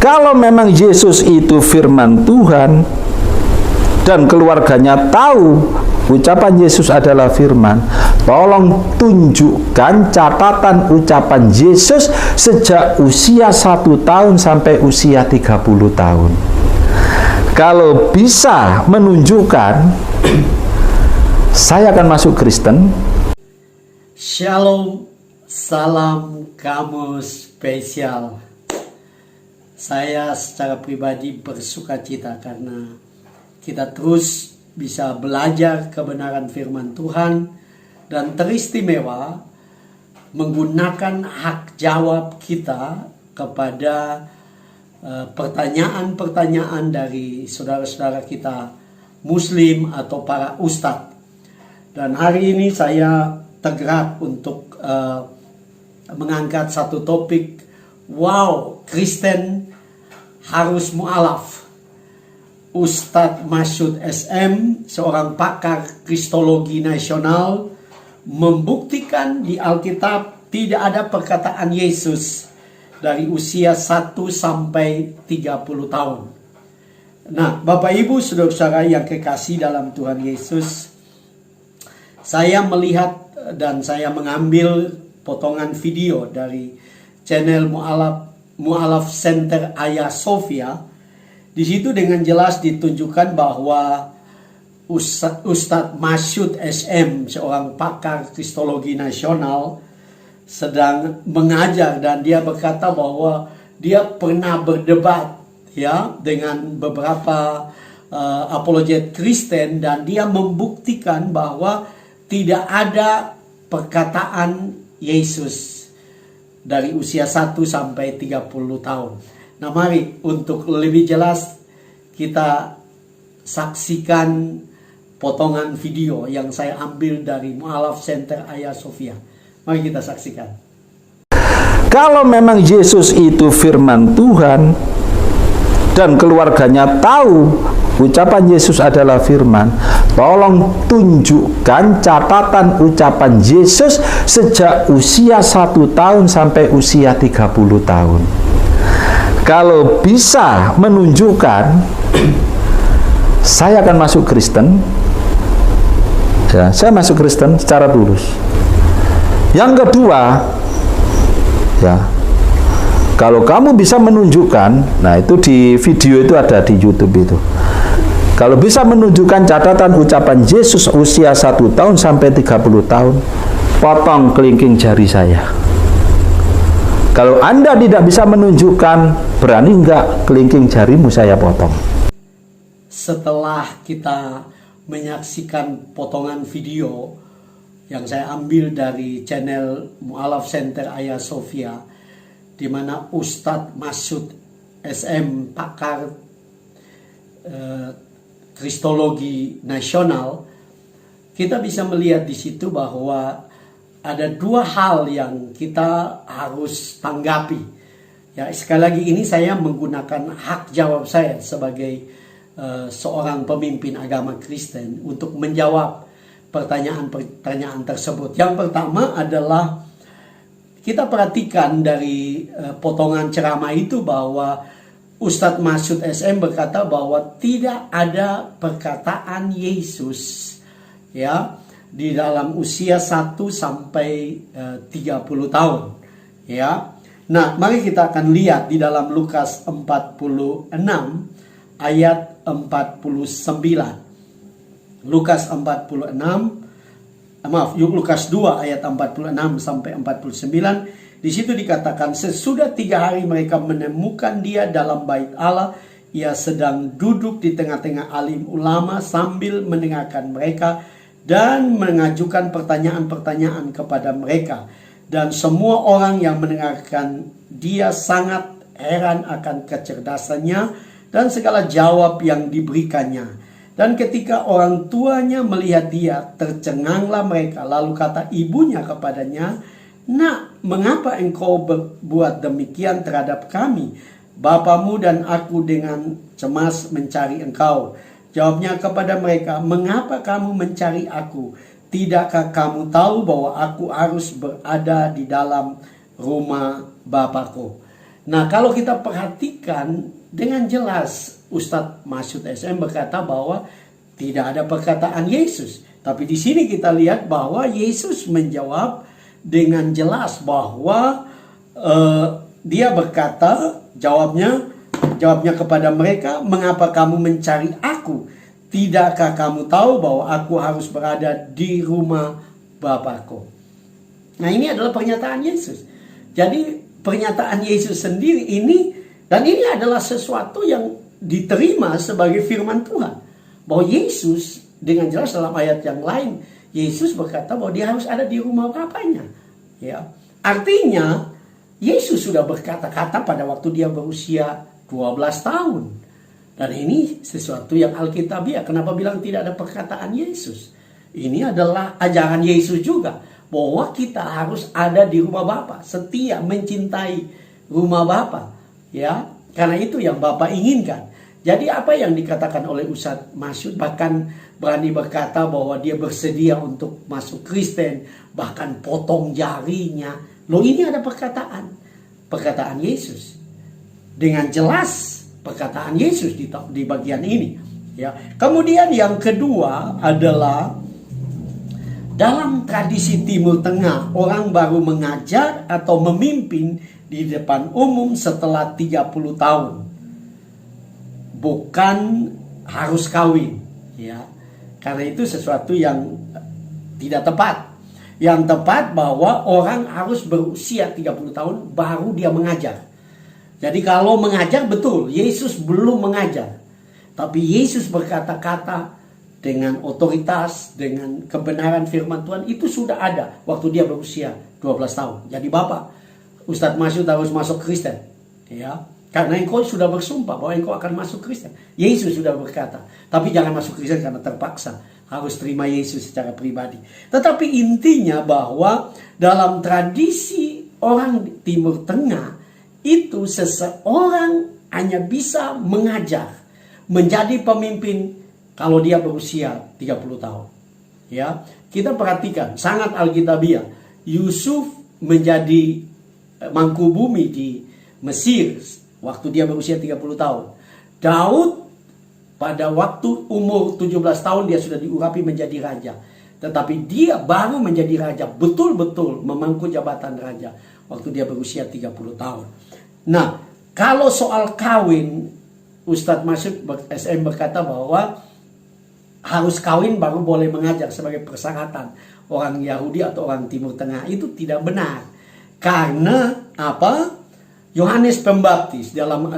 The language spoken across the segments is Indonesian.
Kalau memang Yesus itu firman Tuhan dan keluarganya tahu ucapan Yesus adalah firman, tolong tunjukkan catatan ucapan Yesus sejak usia 1 tahun sampai usia 30 tahun. Kalau bisa menunjukkan, saya akan masuk Kristen. Shalom, salam kamu spesial. Saya secara pribadi bersukacita karena kita terus bisa belajar kebenaran firman Tuhan dan teristimewa menggunakan hak jawab kita kepada pertanyaan-pertanyaan dari saudara-saudara kita Muslim atau para ustadz. Dan hari ini saya tergerak untuk mengangkat satu topik. Wow, Kristen harus mu'alaf. Ustadz Masyud SM, seorang pakar kristologi nasional, membuktikan di Alkitab tidak ada perkataan Yesus dari usia 1 sampai 30 tahun. Nah, Bapak Ibu saudara-saudara yang kekasih dalam Tuhan Yesus, saya melihat dan saya mengambil potongan video dari channel Mu'alaf Center Hagia Sophia. Di situ dengan jelas ditunjukkan bahwa Ustadz Masyud SM, seorang pakar kristologi nasional, sedang mengajar dan dia berkata bahwa dia pernah berdebat ya dengan beberapa apologet Kristen dan dia membuktikan bahwa tidak ada perkataan Yesus dari usia 1 sampai 30 tahun. Nah, mari untuk lebih jelas kita saksikan potongan video yang saya ambil dari Mu'alaf Center Hagia Sophia. Mari kita saksikan. Kalau memang Yesus itu firman Tuhan dan keluarganya tahu ucapan Yesus adalah firman, tolong tunjukkan catatan ucapan Yesus sejak usia 1 tahun sampai usia 30 tahun. Kalau bisa menunjukkan, saya akan masuk Kristen. Ya, saya masuk Kristen secara tulus. Yang kedua, ya, kalau kamu bisa menunjukkan, nah itu di video itu ada di YouTube itu. Kalau bisa menunjukkan catatan ucapan Yesus usia 1 tahun sampai 30 tahun, potong kelingking jari saya. Kalau Anda tidak bisa menunjukkan, berani enggak kelingking jarimu saya potong? Setelah kita menyaksikan potongan video yang saya ambil dari channel Mu'alaf Center Hagia Sophia, di mana Ustadz Masyud SM, pakar kristologi nasional, kita bisa melihat di situ bahwa ada 2 hal yang kita harus tanggapi. Ya, sekali lagi ini saya menggunakan hak jawab saya sebagai seorang pemimpin agama Kristen untuk menjawab pertanyaan-pertanyaan tersebut. Yang pertama adalah kita perhatikan dari potongan ceramah itu bahwa Ustadz Masyud SM berkata bahwa tidak ada perkataan Yesus ya di dalam usia 1 sampai 30 tahun ya. Nah, mari kita akan lihat di dalam Lukas 46 ayat 49. Lukas 2 ayat 46 sampai 49. Di situ dikatakan, sesudah 3 hari mereka menemukan dia dalam bait Allah. Ia sedang duduk di tengah-tengah alim ulama sambil mendengarkan mereka dan mengajukan pertanyaan-pertanyaan kepada mereka. Dan semua orang yang mendengarkan dia sangat heran akan kecerdasannya dan segala jawab yang diberikannya. Dan ketika orang tuanya melihat dia, tercenganglah mereka. Lalu kata ibunya kepadanya, "Nak, mengapa engkau berbuat demikian terhadap kami? Bapamu dan aku dengan cemas mencari engkau." Jawabnya kepada mereka, "Mengapa kamu mencari aku? Tidakkah kamu tahu bahwa aku harus berada di dalam rumah Bapakku?" Nah, kalau kita perhatikan dengan jelas Ustadz Masyud SM berkata bahwa tidak ada perkataan Yesus. Tapi di sini kita lihat bahwa Yesus menjawab dengan jelas bahwa dia berkata, jawabnya kepada mereka, "Mengapa kamu mencari aku? Tidakkah kamu tahu bahwa aku harus berada di rumah Bapakku?" Nah, ini adalah pernyataan Yesus. Jadi pernyataan Yesus sendiri ini, dan ini adalah sesuatu yang diterima sebagai firman Tuhan. Bahwa Yesus dengan jelas dalam ayat yang lain, Yesus berkata bahwa dia harus ada di rumah Bapaknya. Ya. Artinya Yesus sudah berkata-kata pada waktu dia berusia 12 tahun. Dan ini sesuatu yang Alkitabiah. Kenapa bilang tidak ada perkataan Yesus? Ini adalah ajaran Yesus juga. Bahwa kita harus ada di rumah Bapa, setia mencintai rumah Bapa. Ya, karena itu yang Bapa inginkan. Jadi apa yang dikatakan oleh Ustadz Masyud, bahkan berani berkata bahwa dia bersedia untuk masuk Kristen, bahkan potong jarinya. Loh, ini ada perkataan Yesus. Dengan jelas perkataan Yesus di bagian ini. Ya. Kemudian yang kedua adalah dalam tradisi Timur Tengah, orang baru mengajar atau memimpin di depan umum setelah 30 tahun. Bukan harus kawin. Ya. Karena itu sesuatu yang tidak tepat. Yang tepat bahwa orang harus berusia 30 tahun baru dia mengajar. Jadi kalau mengajar, betul, Yesus belum mengajar. Tapi Yesus berkata-kata dengan otoritas, dengan kebenaran firman Tuhan, itu sudah ada waktu dia berusia 12 tahun. Jadi Bapak, Ustadz Masyud harus masuk Kristen. Ya, karena engkau sudah bersumpah bahwa engkau akan masuk Kristen. Yesus sudah berkata, tapi jangan masuk Kristen karena terpaksa. Harus terima Yesus secara pribadi. Tetapi intinya bahwa dalam tradisi orang Timur Tengah, itu seseorang hanya bisa mengajar, menjadi pemimpin kalau dia berusia 30 tahun. Ya, kita perhatikan sangat Alkitabiah. Yusuf menjadi mangkubumi di Mesir waktu dia berusia 30 tahun. Daud pada waktu umur 17 tahun dia sudah diurapi menjadi raja. Tetapi dia baru menjadi raja, betul-betul memangku jabatan raja waktu dia berusia 30 tahun. Nah, kalau soal kawin, Ustadz Masyud SM berkata bahwa harus kawin baru boleh mengajar sebagai persyaratan orang Yahudi atau orang Timur Tengah. Itu tidak benar. Karena apa? Yohanes Pembaptis dalam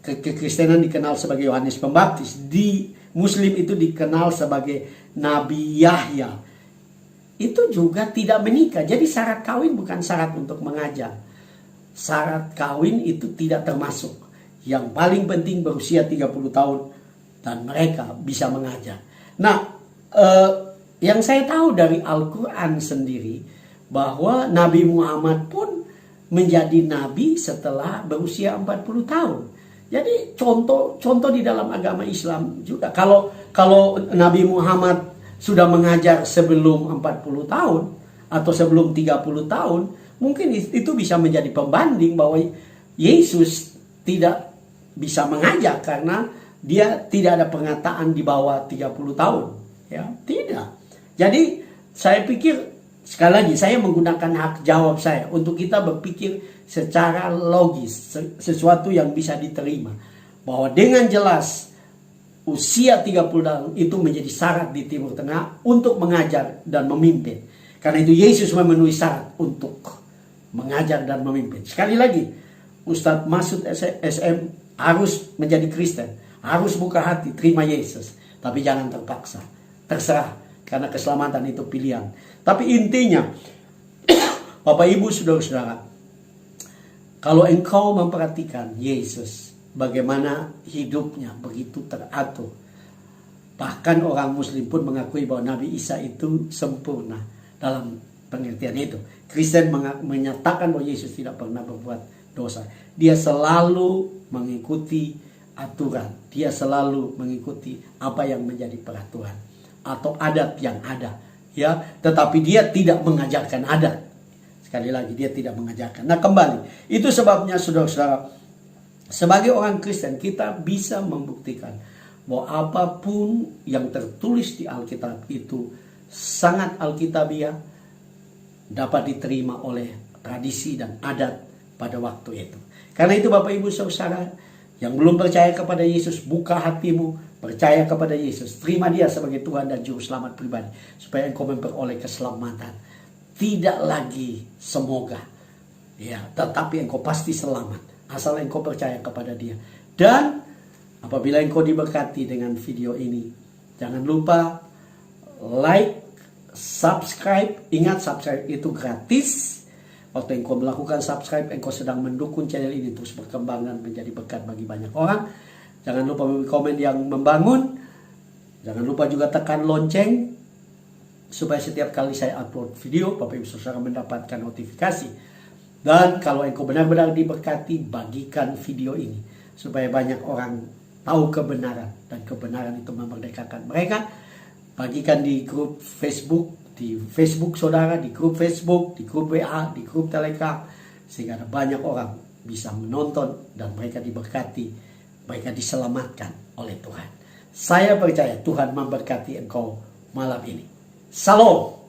kekristenan dikenal sebagai Yohanes Pembaptis. Di Muslim itu dikenal sebagai Nabi Yahya. Itu juga tidak menikah. Jadi syarat kawin bukan syarat untuk mengajar. Syarat kawin itu tidak termasuk. Yang paling penting berusia 30 tahun dan mereka bisa mengajar. Nah, yang saya tahu dari Al-Quran sendiri, bahwa Nabi Muhammad pun menjadi nabi setelah berusia 40 tahun. Jadi contoh di dalam agama Islam juga. Kalau Nabi Muhammad sudah mengajar sebelum 40 tahun atau sebelum 30 tahun, mungkin itu bisa menjadi pembanding bahwa Yesus tidak bisa mengajar karena dia tidak ada pernyataan di bawah 30 tahun. Ya, tidak. Jadi saya pikir, sekali lagi saya menggunakan hak jawab saya untuk kita berpikir secara logis, sesuatu yang bisa diterima. Bahwa dengan jelas usia 30 tahun itu menjadi syarat di Timur Tengah untuk mengajar dan memimpin. Karena itu Yesus memenuhi syarat untuk mengajar dan memimpin. Sekali lagi, Ustadz Masyud SM harus menjadi Kristen, harus buka hati, terima Yesus. Tapi jangan terpaksa, terserah, karena keselamatan itu pilihan. Tapi intinya, Bapak Ibu saudara-saudara, kalau engkau memperhatikan Yesus, bagaimana hidupnya begitu teratur. Bahkan orang Muslim pun mengakui bahwa Nabi Isa itu sempurna dalam pengertian itu. Kristen menyatakan bahwa Yesus tidak pernah berbuat dosa. Dia selalu mengikuti aturan. Dia selalu mengikuti apa yang menjadi peraturan atau adat yang ada. Ya, tetapi dia tidak mengajarkan adat. Sekali lagi, dia tidak mengajarkan. Nah, kembali, itu sebabnya saudara-saudara, sebagai orang Kristen kita bisa membuktikan bahwa apapun yang tertulis di Alkitab itu sangat alkitabiah, dapat diterima oleh tradisi dan adat pada waktu itu. Karena itu Bapak Ibu Saudara yang belum percaya kepada Yesus, buka hatimu, percaya kepada Yesus, terima dia sebagai Tuhan dan Juru Selamat pribadi, supaya engkau memperoleh keselamatan. Tidak lagi semoga, ya, tetapi engkau pasti selamat asal engkau percaya kepada dia. Dan apabila engkau diberkati dengan video ini, jangan lupa like, subscribe. Ingat, subscribe itu gratis. Waktu engkau melakukan subscribe, engkau sedang mendukung channel ini terus berkembang dan menjadi berkat bagi banyak orang. Jangan lupa memberi komen yang membangun. Jangan lupa juga tekan lonceng, supaya setiap kali saya upload video, Bapak Ibu Saudara mendapatkan notifikasi. Dan kalau engkau benar-benar diberkati, bagikan video ini, supaya banyak orang tahu kebenaran, dan kebenaran itu memerdekakan mereka. Bagikan di grup Facebook, di Facebook saudara, di grup Facebook, di grup WA, di grup Telegram, sehingga ada banyak orang bisa menonton dan mereka diberkati, mereka diselamatkan oleh Tuhan. Saya percaya Tuhan memberkati engkau malam ini. Salam.